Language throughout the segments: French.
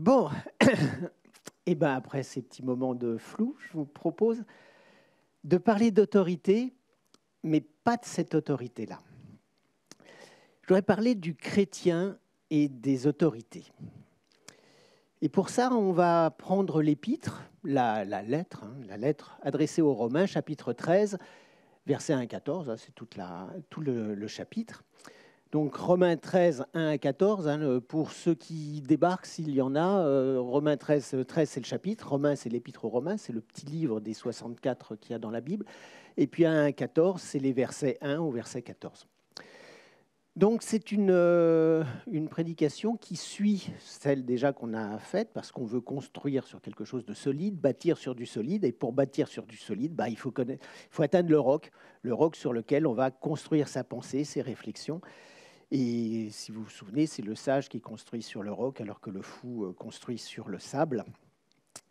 Bon, et ben après ces petits moments de flou, je vous propose de parler d'autorité, mais pas de cette autorité-là. Je voudrais parler du chrétien et des autorités. Et pour ça, on va prendre l'épître, la lettre adressée aux Romains, chapitre 13, versets 1 à 14, c'est tout le chapitre. Donc Romains 13, 1 à 14, pour ceux qui débarquent, s'il y en a, Romains 13, c'est le chapitre, Romains c'est l'épître aux Romains, c'est le petit livre des 64 qu'il y a dans la Bible, et puis 1 à 14, c'est les versets 1 au verset 14. Donc c'est une prédication qui suit celle déjà qu'on a faite, parce qu'on veut construire sur quelque chose de solide, bâtir sur du solide, et pour bâtir sur du solide, il faut atteindre le roc sur lequel on va construire sa pensée, ses réflexions. Et si vous vous souvenez, c'est le sage qui construit sur le roc alors que le fou construit sur le sable.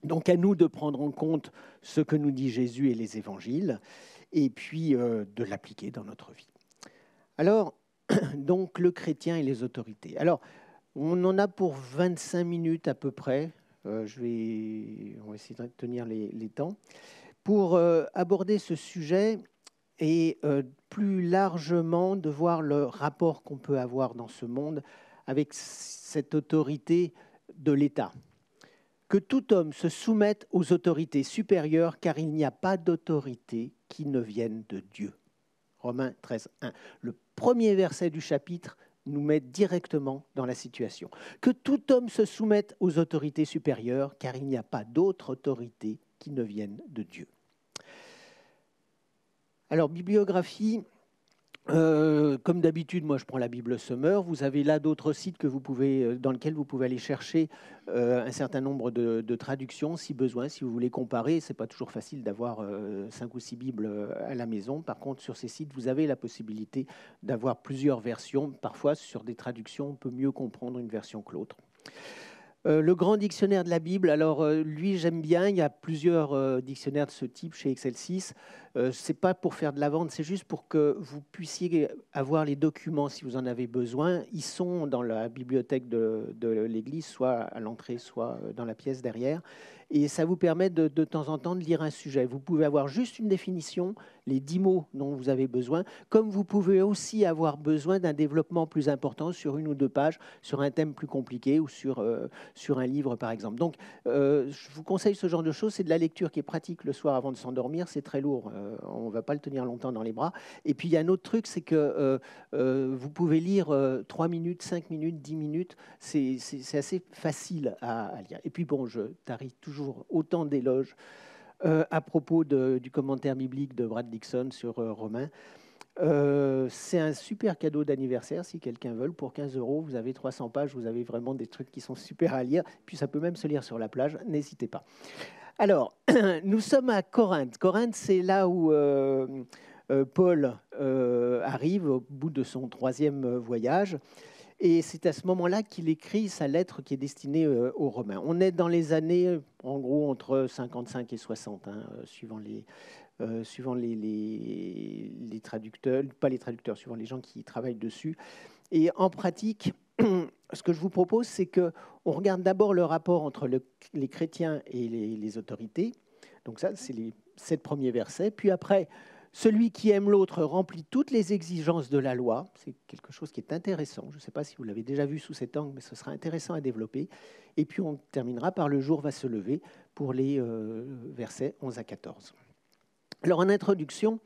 Donc à nous de prendre en compte ce que nous dit Jésus et les évangiles et puis de l'appliquer dans notre vie. Alors, donc le chrétien et les autorités. Alors, on en a pour 25 minutes à peu près. On va essayer de tenir les temps. Pour aborder ce sujet, et plus largement de voir le rapport qu'on peut avoir dans ce monde avec cette autorité de l'État. Que tout homme se soumette aux autorités supérieures, car il n'y a pas d'autorité qui ne vienne de Dieu. Romains 13, 1. Le premier verset du chapitre nous met directement dans la situation. Que tout homme se soumette aux autorités supérieures, car il n'y a pas d'autre autorité qui ne vienne de Dieu. Alors, bibliographie, comme d'habitude, moi je prends la Bible Summer. Vous avez là d'autres sites dans lesquels vous pouvez aller chercher un certain nombre de traductions si besoin, si vous voulez comparer. Ce n'est pas toujours facile d'avoir 5 ou 6 Bibles à la maison. Par contre, sur ces sites, vous avez la possibilité d'avoir plusieurs versions. Parfois, sur des traductions, on peut mieux comprendre une version que l'autre. Le grand dictionnaire de la Bible, alors lui j'aime bien, il y a plusieurs dictionnaires de ce type chez Excelsis. Ce n'est pas pour faire de la vente, c'est juste pour que vous puissiez avoir les documents si vous en avez besoin. Ils sont dans la bibliothèque de l'église, soit à l'entrée, soit dans la pièce derrière. Et ça vous permet de temps en temps de lire un sujet. Vous pouvez avoir juste une définition, les 10 mots dont vous avez besoin, comme vous pouvez aussi avoir besoin d'un développement plus important sur 1 ou 2 pages, sur un thème plus compliqué ou sur un livre, par exemple. Donc, je vous conseille ce genre de choses. C'est de la lecture qui est pratique le soir avant de s'endormir. C'est très lourd. On ne va pas le tenir longtemps dans les bras. Et puis, il y a un autre truc, c'est que vous pouvez lire 3 minutes, 5 minutes, 10 minutes. C'est assez facile à lire. Et puis, bon, je tarie toujours autant d'éloges à propos du commentaire biblique de Brad Dixon sur Romains. C'est un super cadeau d'anniversaire si quelqu'un veut. Pour 15 €, vous avez 300 pages, vous avez vraiment des trucs qui sont super à lire. Puis ça peut même se lire sur la plage, n'hésitez pas. Alors, nous sommes à Corinthe. Corinthe, c'est là où Paul arrive au bout de son 3e voyage. Et c'est à ce moment-là qu'il écrit sa lettre qui est destinée aux Romains. On est dans les années, en gros, entre 55 et 60, suivant les traducteurs, pas les traducteurs, suivant les gens qui travaillent dessus. Et en pratique, ce que je vous propose, c'est qu'on regarde d'abord le rapport entre les chrétiens et les autorités. Donc ça, c'est les 7 premiers versets. Puis après, celui qui aime l'autre remplit toutes les exigences de la loi. C'est quelque chose qui est intéressant. Je ne sais pas si vous l'avez déjà vu sous cet angle, mais ce sera intéressant à développer. Et puis on terminera par le jour va se lever pour les versets 11 à 14. Alors en introduction,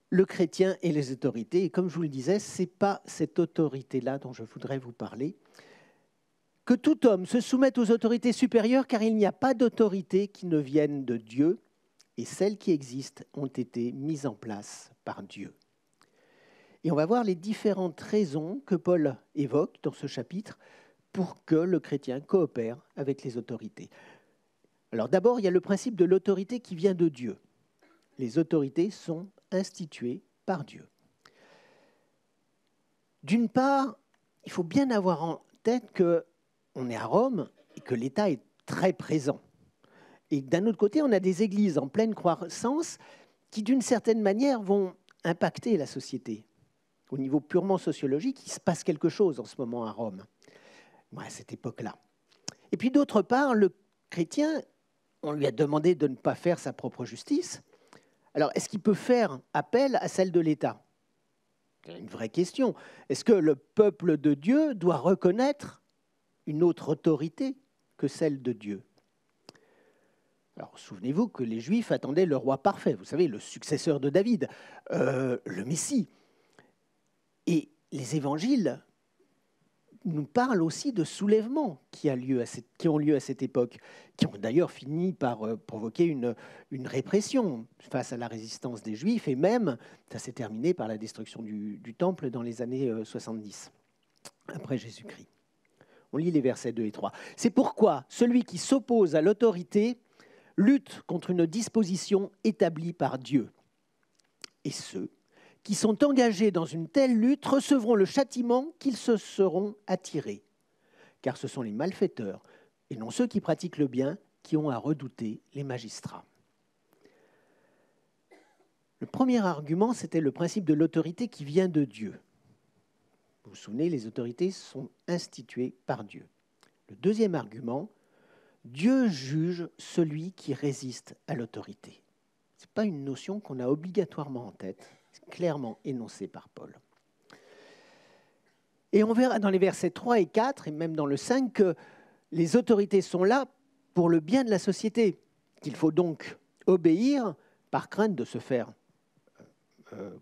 le chrétien et les autorités. Et comme je vous le disais, ce n'est pas cette autorité-là dont je voudrais vous parler. Que tout homme se soumette aux autorités supérieures, car il n'y a pas d'autorité qui ne vienne de Dieu. Et celles qui existent ont été mises en place par Dieu. Et on va voir les différentes raisons que Paul évoque dans ce chapitre pour que le chrétien coopère avec les autorités. Alors d'abord, il y a le principe de l'autorité qui vient de Dieu. Les autorités sont instituées par Dieu. D'une part, il faut bien avoir en tête qu'on est à Rome et que l'État est très présent. Et d'un autre côté, on a des églises en pleine croissance qui, d'une certaine manière, vont impacter la société. Au niveau purement sociologique, il se passe quelque chose en ce moment à Rome, à cette époque-là. Et puis d'autre part, le chrétien, on lui a demandé de ne pas faire sa propre justice. Alors, est-ce qu'il peut faire appel à celle de l'État ? C'est une vraie question. Est-ce que le peuple de Dieu doit reconnaître une autre autorité que celle de Dieu ? Alors, souvenez-vous que les Juifs attendaient le roi parfait, vous savez, le successeur de David, le Messie. Et les évangiles nous parlent aussi de soulèvements qui ont lieu à cette époque, qui ont d'ailleurs fini par provoquer une répression face à la résistance des Juifs, et même, ça s'est terminé par la destruction du Temple dans les années 70, après Jésus-Christ. On lit les versets 2 et 3. « C'est pourquoi celui qui s'oppose à l'autorité lutte contre une disposition établie par Dieu. Et ceux qui sont engagés dans une telle lutte recevront le châtiment qu'ils se seront attirés. Car ce sont les malfaiteurs, et non ceux qui pratiquent le bien, qui ont à redouter les magistrats. » Le premier argument, c'était le principe de l'autorité qui vient de Dieu. Vous vous souvenez, les autorités sont instituées par Dieu. Le deuxième argument, Dieu juge celui qui résiste à l'autorité. Ce n'est pas une notion qu'on a obligatoirement en tête, c'est clairement énoncé par Paul. Et on verra dans les versets 3 et 4, et même dans le 5, que les autorités sont là pour le bien de la société, qu'il faut donc obéir par crainte de se faire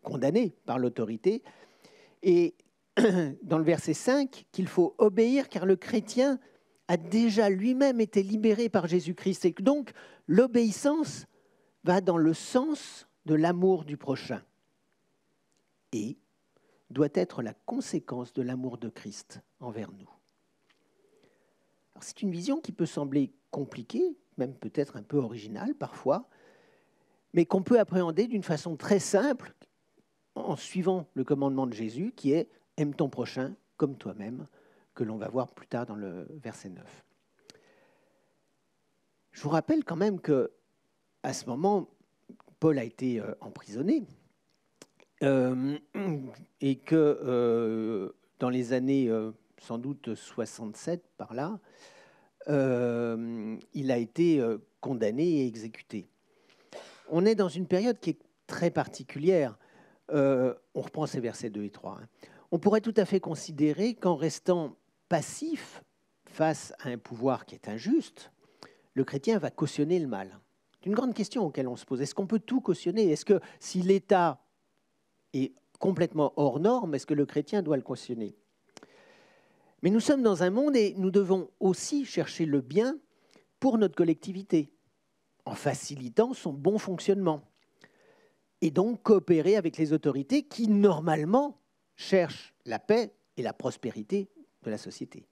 condamner par l'autorité. Et dans le verset 5, qu'il faut obéir car le chrétien a déjà lui-même été libéré par Jésus-Christ. Et donc, l'obéissance va dans le sens de l'amour du prochain et doit être la conséquence de l'amour de Christ envers nous. Alors, c'est une vision qui peut sembler compliquée, même peut-être un peu originale parfois, mais qu'on peut appréhender d'une façon très simple en suivant le commandement de Jésus qui est « aime ton prochain comme toi-même », que l'on va voir plus tard dans le verset 9. Je vous rappelle quand même qu'à ce moment, Paul a été emprisonné et que dans les années sans doute 67 par là, il a été condamné et exécuté. On est dans une période qui est très particulière. On reprend ces versets 2 et 3. On pourrait tout à fait considérer qu'en restant passif face à un pouvoir qui est injuste, le chrétien va cautionner le mal. C'est une grande question auquel on se pose. Est-ce qu'on peut tout cautionner ? Est-ce que si l'État est complètement hors norme, est-ce que le chrétien doit le cautionner ? Mais nous sommes dans un monde et nous devons aussi chercher le bien pour notre collectivité, en facilitant son bon fonctionnement. Et donc coopérer avec les autorités qui, normalement, cherchent la paix et la prospérité de la société.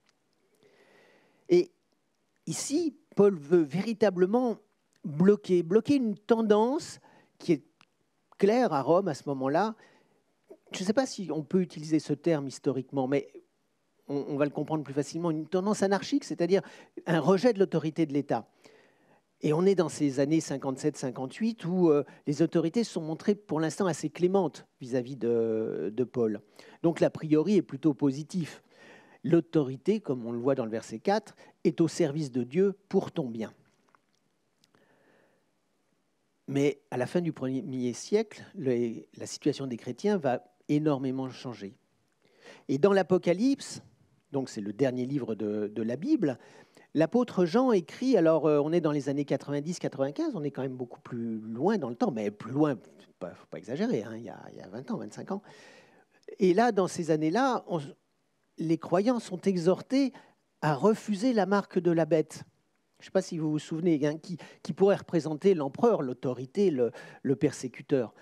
Et ici, Paul veut véritablement bloquer une tendance qui est claire à Rome à ce moment-là. Je ne sais pas si on peut utiliser ce terme historiquement, mais on va le comprendre plus facilement. Une tendance anarchique, c'est-à-dire un rejet de l'autorité de l'État. Et on est dans ces années 57-58 où les autorités se sont montrées pour l'instant assez clémentes vis-à-vis de Paul. Donc l'a priori est plutôt positif. L'autorité, comme on le voit dans le verset 4, est au service de Dieu pour ton bien. Mais à la fin du 1er siècle, la situation des chrétiens va énormément changer. Et dans l'Apocalypse, donc c'est le dernier livre de la Bible, l'apôtre Jean écrit, alors on est dans les années 90-95, on est quand même beaucoup plus loin dans le temps, mais plus loin, il ne faut pas exagérer, hein, il y a 20 ans, 25 ans. Et là, dans ces années-là, les croyants sont exhortés à refuser la marque de la bête. Je ne sais pas si vous vous souvenez, hein, qui pourrait représenter l'empereur, l'autorité, le persécuteur.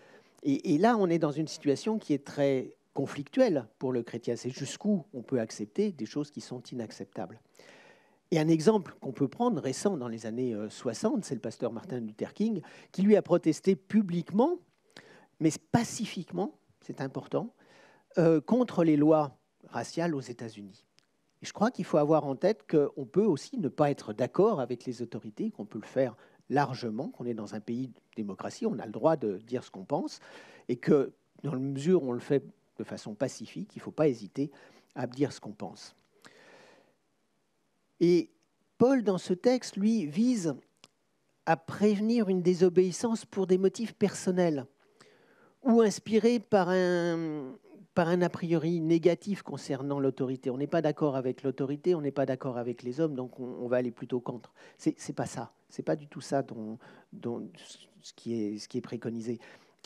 Et là, on est dans une situation qui est très conflictuelle pour le chrétien. C'est jusqu'où on peut accepter des choses qui sont inacceptables. Et un exemple qu'on peut prendre récent dans les années 60, c'est le pasteur Martin Luther King, qui lui a protesté publiquement, mais pacifiquement, c'est important, contre les lois raciales aux États-Unis. Et je crois qu'il faut avoir en tête qu'on peut aussi ne pas être d'accord avec les autorités, qu'on peut le faire largement, qu'on est dans un pays de démocratie, on a le droit de dire ce qu'on pense, et que dans la mesure où on le fait de façon pacifique, il ne faut pas hésiter à dire ce qu'on pense. Et Paul, dans ce texte, lui, vise à prévenir une désobéissance pour des motifs personnels ou inspirés par un a priori négatif concernant l'autorité. On n'est pas d'accord avec l'autorité, on n'est pas d'accord avec les hommes, donc on va aller plutôt contre. C'est pas ça, c'est pas du tout ça ce qui est préconisé.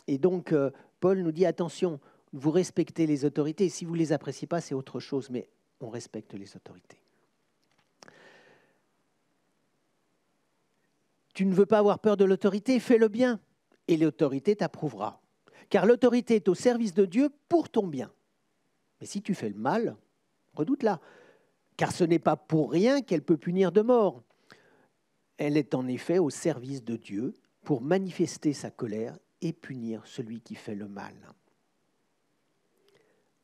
Et donc, Paul nous dit, attention, vous respectez les autorités, si vous ne les appréciez pas, c'est autre chose, mais on respecte les autorités. Tu ne veux pas avoir peur de l'autorité, fais le bien, et l'autorité t'approuvera. Car l'autorité est au service de Dieu pour ton bien. Mais si tu fais le mal, redoute-la, car ce n'est pas pour rien qu'elle peut punir de mort. Elle est en effet au service de Dieu pour manifester sa colère et punir celui qui fait le mal.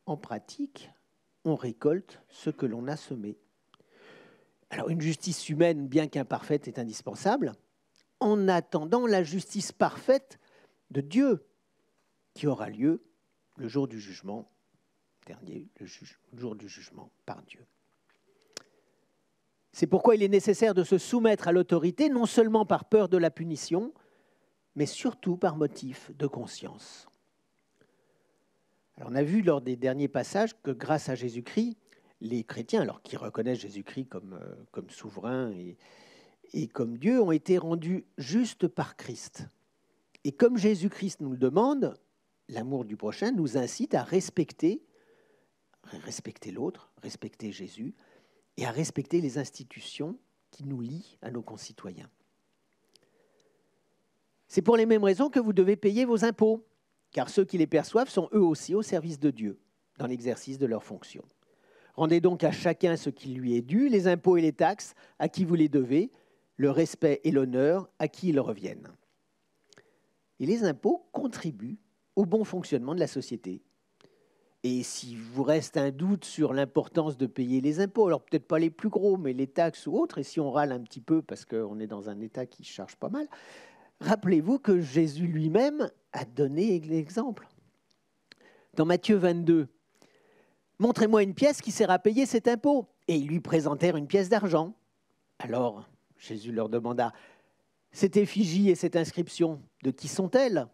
En pratique, on récolte ce que l'on a semé. Alors une justice humaine, bien qu'imparfaite, est indispensable, en attendant la justice parfaite de Dieu, qui aura lieu le jour du jugement dernier, le jour du jugement par Dieu. C'est pourquoi il est nécessaire de se soumettre à l'autorité, non seulement par peur de la punition, mais surtout par motif de conscience. Alors on a vu lors des derniers passages que grâce à Jésus-Christ, les chrétiens, alors qui reconnaissent Jésus-Christ comme souverain et comme Dieu, ont été rendus justes par Christ. Et comme Jésus-Christ nous le demande, l'amour du prochain nous incite à respecter l'autre, respecter Jésus, et à respecter les institutions qui nous lient à nos concitoyens. C'est pour les mêmes raisons que vous devez payer vos impôts, car ceux qui les perçoivent sont eux aussi au service de Dieu, dans l'exercice de leurs fonctions. Rendez donc à chacun ce qui lui est dû, les impôts et les taxes, à qui vous les devez, le respect et l'honneur, à qui ils reviennent. Et les impôts contribuent au bon fonctionnement de la société. Et si vous reste un doute sur l'importance de payer les impôts, alors peut-être pas les plus gros, mais les taxes ou autres, et si on râle un petit peu parce qu'on est dans un État qui charge pas mal, rappelez-vous que Jésus lui-même a donné l'exemple. Dans Matthieu 22, « Montrez-moi une pièce qui sert à payer cet impôt. » Et ils lui présentèrent une pièce d'argent. Alors Jésus leur demanda, « Cette effigie et cette inscription, de qui sont-elles ? »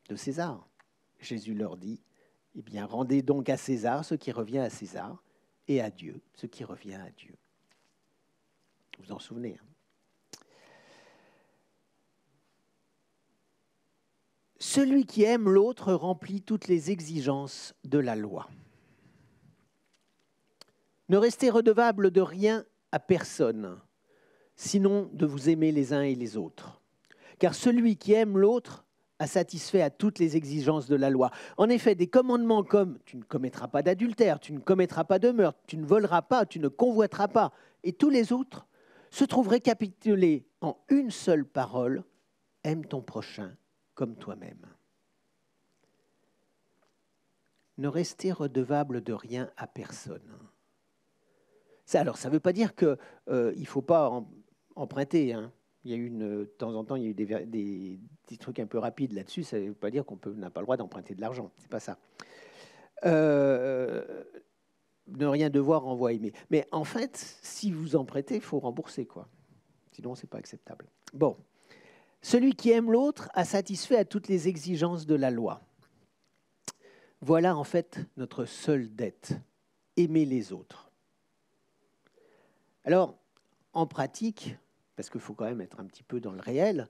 De César. Jésus leur dit, « Eh bien, rendez donc à César ce qui revient à César, et à Dieu ce qui revient à Dieu. » Vous vous en souvenez, hein ? Celui qui aime l'autre remplit toutes les exigences de la loi. Ne restez redevable de rien à personne, sinon de vous aimer les uns et les autres. Car celui qui aime l'autre a satisfait à toutes les exigences de la loi. En effet, des commandements comme « tu ne commettras pas d'adultère, tu ne commettras pas de meurtre, tu ne voleras pas, tu ne convoiteras pas » et tous les autres se trouvent récapitulés en une seule parole « aime ton prochain comme toi-même ». Ne restez redevable de rien à personne. Alors, ça ne veut pas dire qu'il ne faut pas emprunter. Hein. Il y a eu de temps en temps, il y a eu des trucs un peu rapides là-dessus. Ça ne veut pas dire qu'on n'a pas le droit d'emprunter de l'argent. Ce n'est pas ça. Ne rien devoir renvoie aimer. Mais en fait, si vous empruntez, il faut rembourser, quoi. Sinon, ce n'est pas acceptable. Bon. Celui qui aime l'autre a satisfait à toutes les exigences de la loi. Voilà en fait notre seule dette, aimer les autres. Alors, en pratique, parce qu'il faut quand même être un petit peu dans le réel,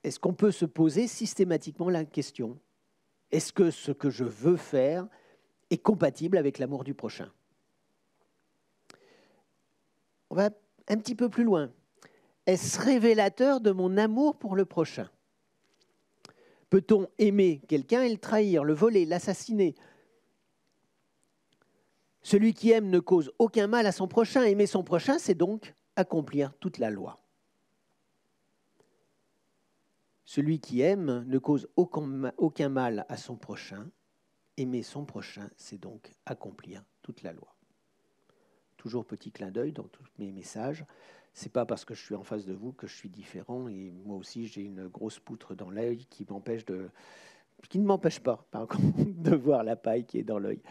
est-ce qu'on peut se poser systématiquement la question, est-ce que ce que je veux faire est compatible avec l'amour du prochain ? On va un petit peu plus loin. Est-ce révélateur de mon amour pour le prochain ? Peut-on aimer quelqu'un et le trahir, le voler, l'assassiner ? Celui qui aime ne cause aucun mal à son prochain. Aimer son prochain, c'est donc accomplir toute la loi. Celui qui aime ne cause aucun mal à son prochain. Aimer son prochain, c'est donc accomplir toute la loi. Toujours petit clin d'œil dans tous mes messages. Ce n'est pas parce que je suis en face de vous que je suis différent et moi aussi j'ai une grosse poutre dans l'œil qui ne m'empêche pas, par contre, de voir la paille qui est dans l'œil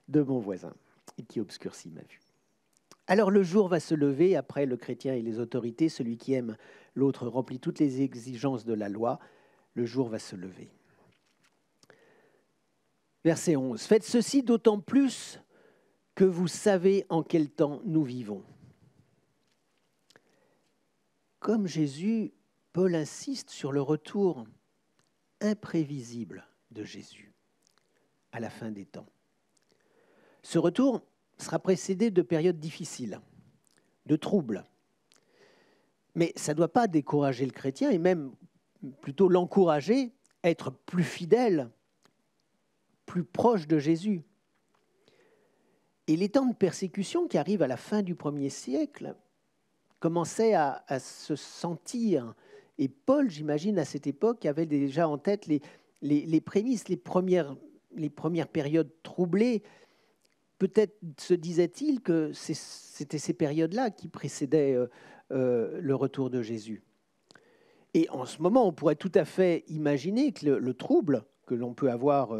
de mon voisin et qui obscurcit ma vue. Alors le jour va se lever, après le chrétien et les autorités, celui qui aime l'autre remplit toutes les exigences de la loi, le jour va se lever. Verset 11. Faites ceci d'autant plus que vous savez en quel temps nous vivons. Comme Jésus, Paul insiste sur le retour imprévisible de Jésus à la fin des temps. Ce retour sera précédé de périodes difficiles, de troubles. Mais ça ne doit pas décourager le chrétien et même plutôt l'encourager à être plus fidèle, plus proche de Jésus. Et les temps de persécution qui arrivent à la fin du 1er siècle commençaient à se sentir. Et Paul, j'imagine, à cette époque, avait déjà en tête les prémices, les premières périodes troublées. Peut-être se disait-il que c'était ces périodes-là qui précédaient le retour de Jésus. Et en ce moment, on pourrait tout à fait imaginer que le trouble que l'on peut avoir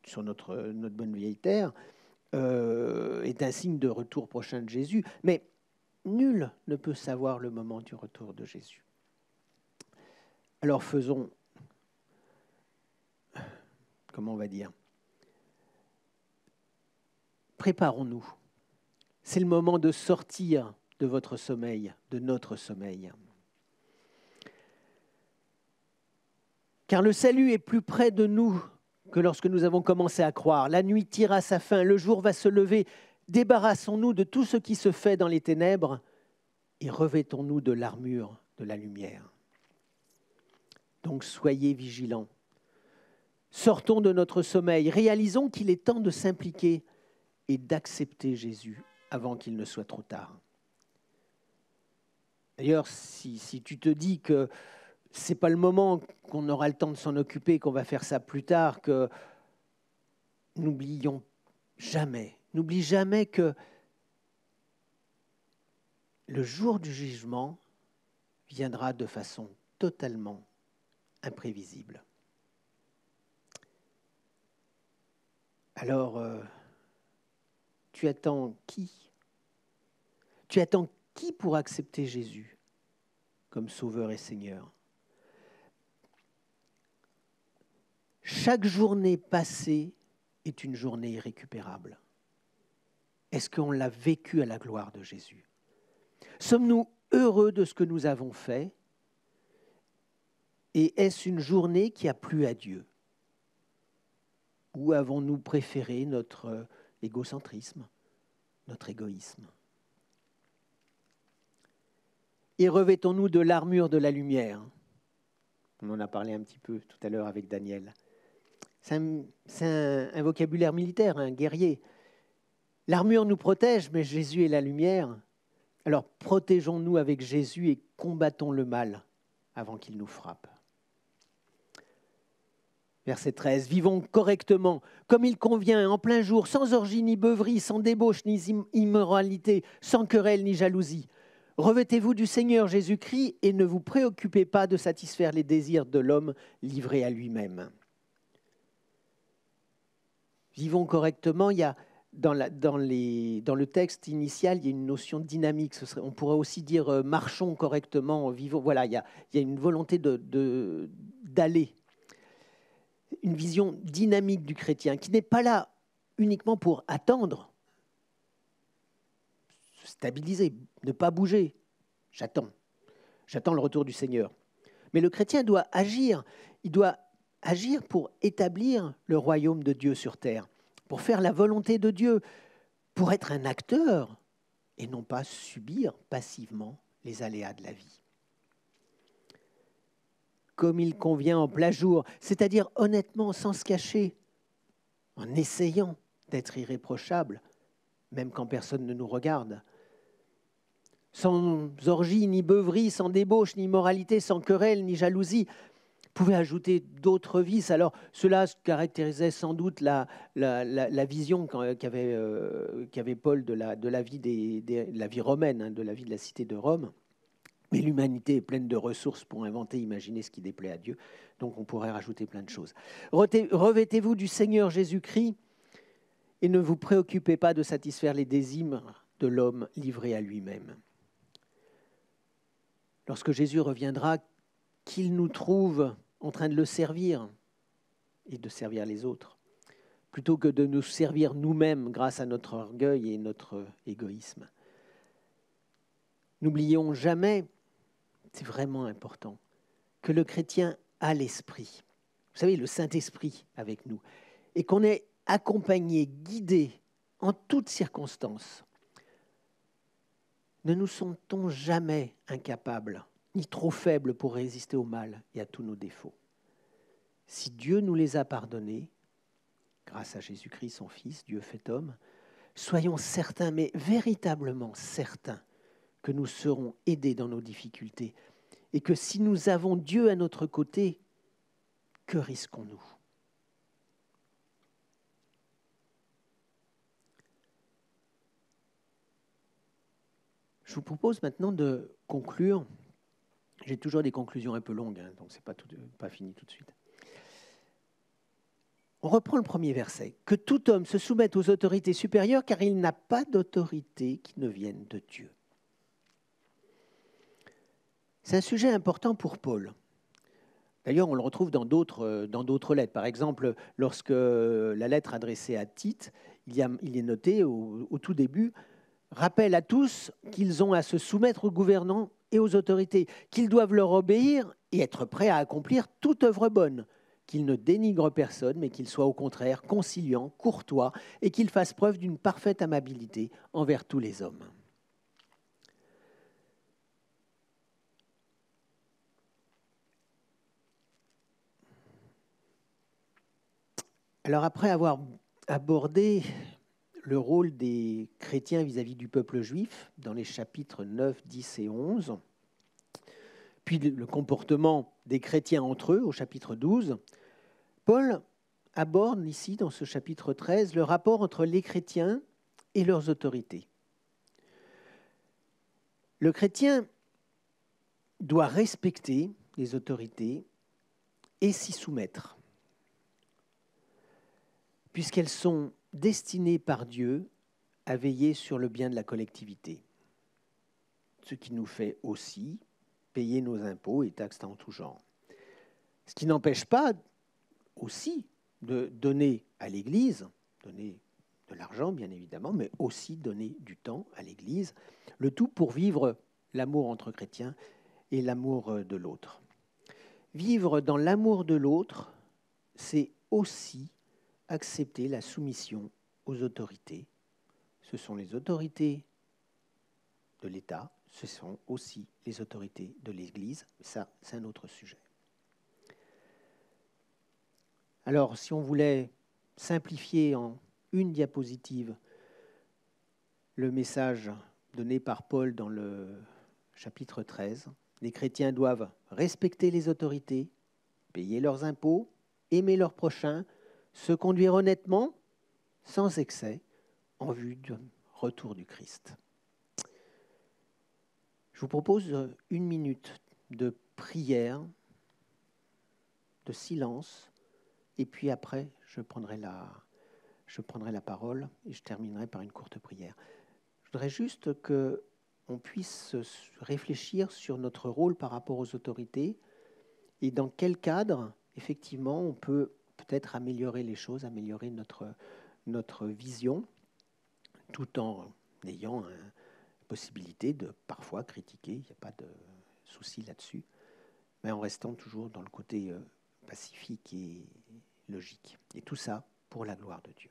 sur notre bonne vieille terre est un signe de retour prochain de Jésus. Mais nul ne peut savoir le moment du retour de Jésus. Alors faisons, comment on va dire, préparons-nous. C'est le moment de sortir de votre sommeil, de notre sommeil. Car le salut est plus près de nous que lorsque nous avons commencé à croire. La nuit tire à sa fin, le jour va se lever. Débarrassons-nous de tout ce qui se fait dans les ténèbres et revêtons-nous de l'armure de la lumière. Donc soyez vigilants. Sortons de notre sommeil, réalisons qu'il est temps de s'impliquer et d'accepter Jésus avant qu'il ne soit trop tard. D'ailleurs, si tu te dis que ce n'est pas le moment qu'on aura le temps de s'en occuper, qu'on va faire ça plus tard, que n'oublie jamais que le jour du jugement viendra de façon totalement imprévisible. Alors, tu attends qui ? Tu attends qui pour accepter Jésus comme Sauveur et Seigneur ? Chaque journée passée est une journée irrécupérable. Est-ce qu'on l'a vécu à la gloire de Jésus ? Sommes-nous heureux de ce que nous avons fait ? Et est-ce une journée qui a plu à Dieu ? Ou avons-nous préféré notre égocentrisme, notre égoïsme ? Et revêtons-nous de l'armure de la lumière. On en a parlé un petit peu tout à l'heure avec Daniel. C'est un vocabulaire militaire, un guerrier. L'armure nous protège, mais Jésus est la lumière. Alors protégeons-nous avec Jésus et combattons le mal avant qu'il nous frappe. Verset 13. Vivons correctement, comme il convient, en plein jour, sans orgie ni beuverie, sans débauche ni immoralité, sans querelle ni jalousie. Revêtez-vous du Seigneur Jésus-Christ et ne vous préoccupez pas de satisfaire les désirs de l'homme livré à lui-même. Vivons correctement, il y a dans le texte initial, il y a une notion de dynamique. On pourrait aussi dire marchons correctement, vivons. Voilà, il y a une volonté d'aller. Une vision dynamique du chrétien qui n'est pas là uniquement pour attendre, se stabiliser, ne pas bouger. J'attends le retour du Seigneur. Mais le chrétien doit agir. Il doit agir pour établir le royaume de Dieu sur terre, pour faire la volonté de Dieu, pour être un acteur et non pas subir passivement les aléas de la vie. Comme il convient en plein jour, c'est-à-dire honnêtement, sans se cacher, en essayant d'être irréprochable, même quand personne ne nous regarde. Sans orgie, ni beuverie, sans débauche, ni immoralité, sans querelle, ni jalousie. Vous pouvez ajouter d'autres vices. Alors, cela caractérisait sans doute la vision qu'avait Paul de la vie romaine, de la vie de la cité de Rome. Mais l'humanité est pleine de ressources pour inventer, imaginer ce qui déplaît à Dieu. Donc, on pourrait rajouter plein de choses. Revêtez-vous du Seigneur Jésus-Christ et ne vous préoccupez pas de satisfaire les désirs de l'homme livré à lui-même. Lorsque Jésus reviendra, qu'il nous trouve en train de le servir et de servir les autres, plutôt que de nous servir nous-mêmes grâce à notre orgueil et notre égoïsme. N'oublions jamais, c'est vraiment important, que le chrétien a l'Esprit. Vous savez, le Saint-Esprit avec nous. Et qu'on est accompagné, guidé en toutes circonstances. Ne nous sentons jamais incapables, ni trop faibles pour résister au mal et à tous nos défauts. Si Dieu nous les a pardonnés, grâce à Jésus-Christ, son Fils, Dieu fait homme, soyons certains, mais véritablement certains, que nous serons aidés dans nos difficultés et que si nous avons Dieu à notre côté, que risquons-nous ? Je vous propose maintenant de conclure. J'ai toujours des conclusions un peu longues, donc ce n'est pas fini tout de suite. On reprend le premier verset. « Que tout homme se soumette aux autorités supérieures, car il n'a pas d'autorité qui ne vienne de Dieu. » C'est un sujet important pour Paul. D'ailleurs, on le retrouve dans d'autres lettres. Par exemple, lorsque la lettre adressée à Tite, il est noté au tout début, « Rappelle à tous qu'ils ont à se soumettre aux gouvernants et aux autorités, qu'ils doivent leur obéir et être prêts à accomplir toute œuvre bonne, qu'ils ne dénigrent personne, mais qu'ils soient au contraire conciliants, courtois, et qu'ils fassent preuve d'une parfaite amabilité envers tous les hommes. » Alors après avoir abordé le rôle des chrétiens vis-à-vis du peuple juif dans les chapitres 9, 10 et 11, puis le comportement des chrétiens entre eux au chapitre 12, Paul aborde ici, dans ce chapitre 13, le rapport entre les chrétiens et leurs autorités. Le chrétien doit respecter les autorités et s'y soumettre, puisqu'elles sont destinées par Dieu à veiller sur le bien de la collectivité, ce qui nous fait aussi payer nos impôts et taxes en tout genre. Ce qui n'empêche pas aussi de donner à l'Église, donner de l'argent bien évidemment, mais aussi donner du temps à l'Église, le tout pour vivre l'amour entre chrétiens et l'amour de l'autre. Vivre dans l'amour de l'autre, c'est aussi accepter la soumission aux autorités. Ce sont les autorités de l'État, ce sont aussi les autorités de l'Église. Ça, c'est un autre sujet. Alors, si on voulait simplifier en une diapositive le message donné par Paul dans le chapitre 13, les chrétiens doivent respecter les autorités, payer leurs impôts, aimer leurs prochains, se conduire honnêtement, sans excès, en vue du retour du Christ. Je vous propose 1 minute de prière, de silence, et puis après, je prendrai la parole et je terminerai par une courte prière. Je voudrais juste qu'on puisse réfléchir sur notre rôle par rapport aux autorités et dans quel cadre, effectivement, on peut peut-être améliorer les choses, améliorer notre vision, tout en ayant une possibilité de parfois critiquer, il n'y a pas de souci là-dessus, mais en restant toujours dans le côté pacifique et logique. Et tout ça pour la gloire de Dieu.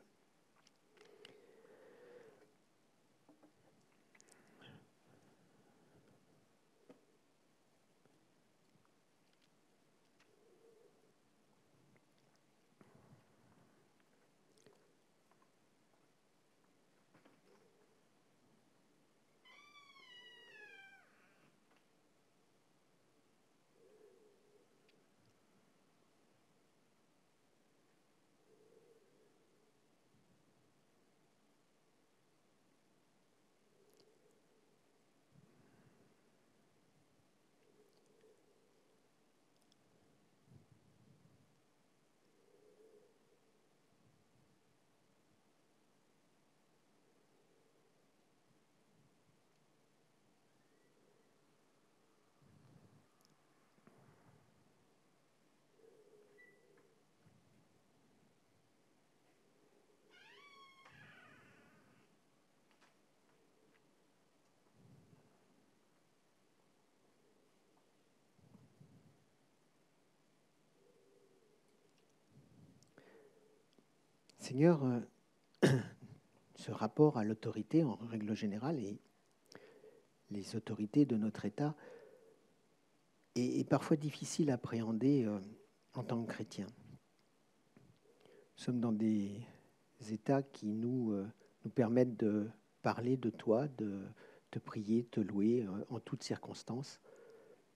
Seigneur, ce rapport à l'autorité en règle générale et les autorités de notre État est parfois difficile à appréhender en tant que chrétien. Nous sommes dans des États qui nous permettent de parler de toi, de te prier, te louer en toutes circonstances.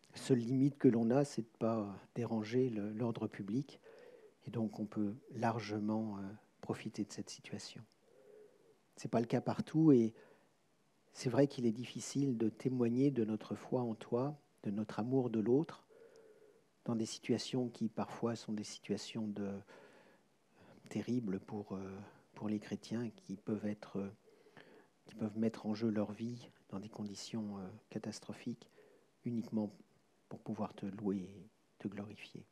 La seule limite que l'on a, c'est de ne pas déranger l'ordre public. Et donc, on peut largement profiter de cette situation. Ce n'est pas le cas partout et c'est vrai qu'il est difficile de témoigner de notre foi en toi, de notre amour de l'autre, dans des situations qui parfois sont des situations terribles pour les chrétiens qui peuvent mettre en jeu leur vie dans des conditions catastrophiques uniquement pour pouvoir te louer et te glorifier.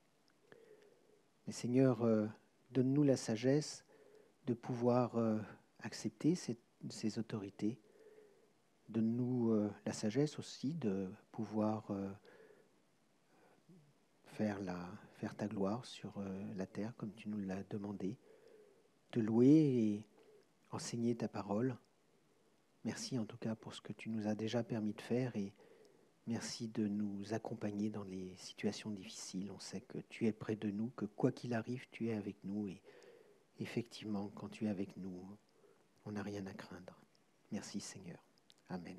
Mais Seigneur, donne-nous la sagesse de pouvoir accepter ces autorités. Donne-nous la sagesse aussi de pouvoir faire ta gloire sur la terre comme tu nous l'as demandé, te louer et enseigner ta parole. Merci en tout cas pour ce que tu nous as déjà permis de faire et merci de nous accompagner dans les situations difficiles. On sait que tu es près de nous, que quoi qu'il arrive, tu es avec nous et effectivement, quand tu es avec nous, on n'a rien à craindre. Merci Seigneur. Amen.